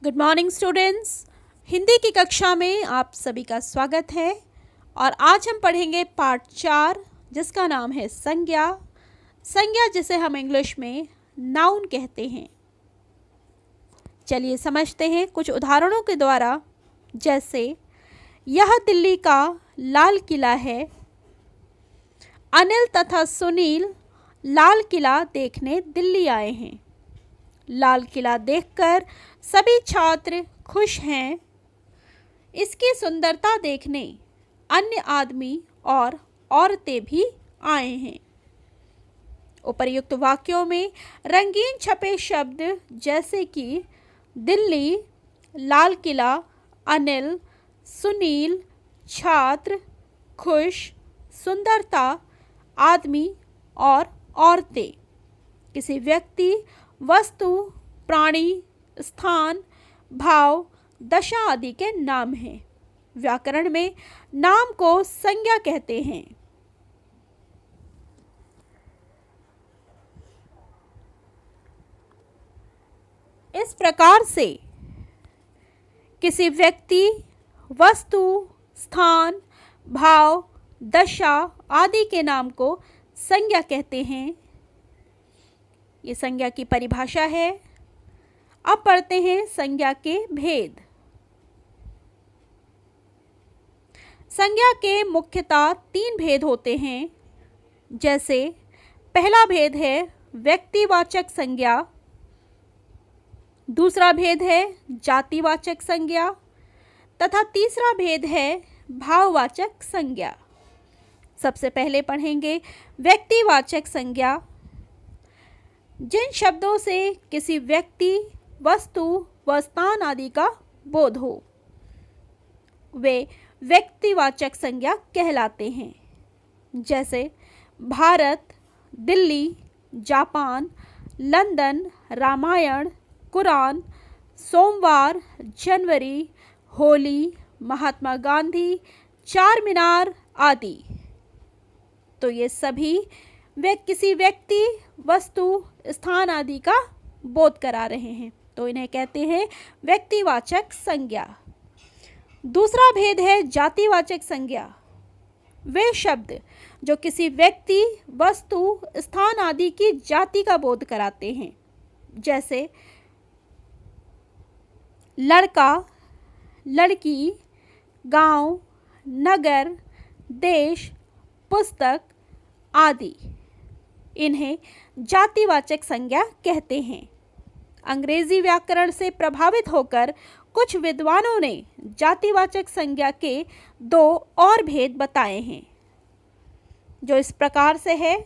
Good morning students. Hindi की कक्षा में आप सभी का स्वागत है और आज हम पढ़ेंगे पार्ट 4 जिसका नाम है संज्ञा। संज्ञा जिसे हम इंग्लिश में नाउन कहते हैं। चलिए समझते हैं कुछ उदाहरणों के द्वारा। जैसे यह दिल्ली का लाल किला है। अनिल तथा सुनील लाल किला देखने दिल्ली आए हैं। लाल किला देखकर सभी छात्र खुश हैं। इसकी सुंदरता देखने अन्य आदमी और औरतें भी आए हैं। उपर्युक्त वाक्यों में रंगीन छपे शब्द जैसे कि दिल्ली, लाल किला, अनिल, सुनील, छात्र, खुश, सुंदरता, आदमी और औरतें किसी व्यक्ति, वस्तु, प्राणी, स्थान, भाव, दशा आदि के नाम हैं। व्याकरण में नाम को संज्ञा कहते हैं। इस प्रकार से किसी व्यक्ति, वस्तु, स्थान, भाव, दशा आदि के नाम को संज्ञा कहते हैं। ये संज्ञा की परिभाषा है। अब पढ़ते हैं संज्ञा के भेद। संज्ञा के मुख्यतः 3 भेद होते हैं। जैसे पहला भेद है व्यक्तिवाचक संज्ञा, दूसरा भेद है जातिवाचक संज्ञा तथा तीसरा भेद है भाववाचक संज्ञा। सबसे पहले पढ़ेंगे व्यक्तिवाचक संज्ञा। जिन शब्दों से किसी व्यक्ति, वस्तु व स्थान आदि का बोध हो वे व्यक्तिवाचक संज्ञा कहलाते हैं। जैसे भारत, दिल्ली, जापान, लंदन, रामायण, कुरान, सोमवार, जनवरी, होली, महात्मा गांधी, चार मीनार आदि। तो ये सभी वे किसी व्यक्ति, वस्तु, स्थान आदि का बोध करा रहे हैं, तो इन्हें कहते हैं व्यक्तिवाचक संज्ञा। दूसरा भेद है जातिवाचक संज्ञा। वे शब्द जो किसी व्यक्ति, वस्तु, स्थान आदि की जाति का बोध कराते हैं। जैसे लड़का, लड़की, गांव, नगर, देश, पुस्तक आदि। इन्हें जातिवाचक संज्ञा कहते हैं। अंग्रेजी व्याकरण से प्रभावित होकर कुछ विद्वानों ने जातिवाचक संज्ञा के 2 और भेद बताए हैं, जो इस प्रकार से है।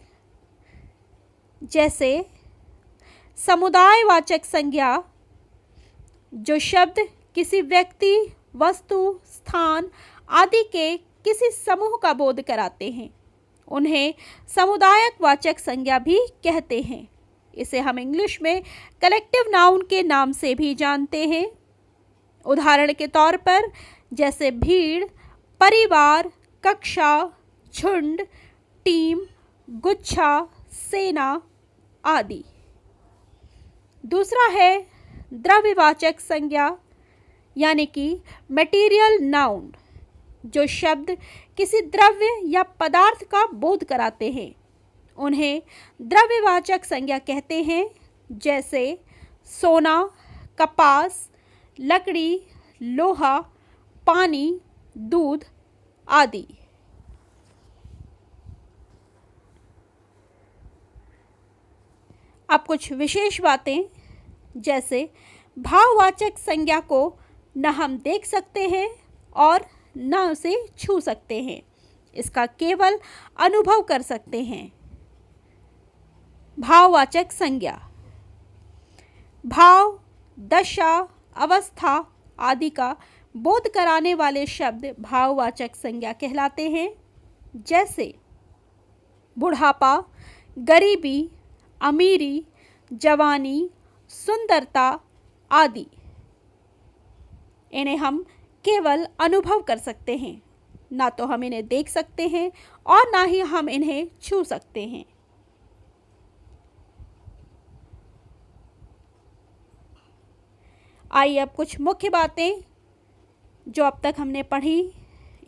जैसे समुदायवाचक संज्ञा, जो शब्द किसी व्यक्ति, वस्तु, स्थान आदि के किसी समूह का बोध कराते हैं, उन्हें समुदायक वाचक संज्ञा भी कहते हैं। इसे हम इंग्लिश में कलेक्टिव नाउन के नाम से भी जानते हैं। उदाहरण के तौर पर जैसे भीड़, परिवार, कक्षा, झुंड, टीम, गुच्छा, सेना आदि। दूसरा है द्रव्यवाचक संज्ञा यानी कि मटेरियल नाउन, जो शब्द किसी द्रव्य या पदार्थ का बोध कराते हैं, उन्हें द्रव्यवाचक संज्ञा कहते हैं। जैसे सोना, कपास, लकड़ी, लोहा, पानी, दूध आदि। अब कुछ विशेष बातें। जैसे भाववाचक संज्ञा को न हम देख सकते हैं और न उसे छू सकते हैं, इसका केवल अनुभव कर सकते हैं। भाववाचक संज्ञा भाव, दशा, अवस्था आदि का बोध कराने वाले शब्द भाववाचक संज्ञा कहलाते हैं। जैसे बुढ़ापा, गरीबी, अमीरी, जवानी, सुंदरता आदि। इन्हें हम केवल अनुभव कर सकते हैं, ना तो हम इन्हें देख सकते हैं और ना ही हम इन्हें छू सकते हैं। आइए अब कुछ मुख्य बातें जो अब तक हमने पढ़ी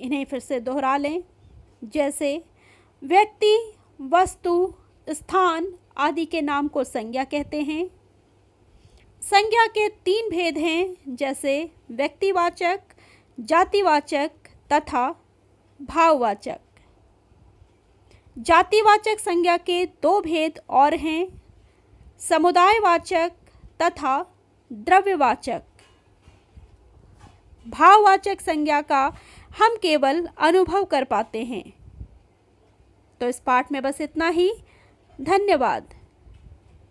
इन्हें फिर से दोहरा लें। जैसे व्यक्ति, वस्तु, स्थान आदि के नाम को संज्ञा कहते हैं। संज्ञा के 3 भेद हैं, जैसे व्यक्तिवाचक, जातिवाचक तथा भाववाचक। जातिवाचक संज्ञा के 2 भेद और हैं, समुदायवाचक तथा द्रव्यवाचक। भाववाचक संज्ञा का हम केवल अनुभव कर पाते हैं। तो इस पाठ में बस इतना ही। धन्यवाद।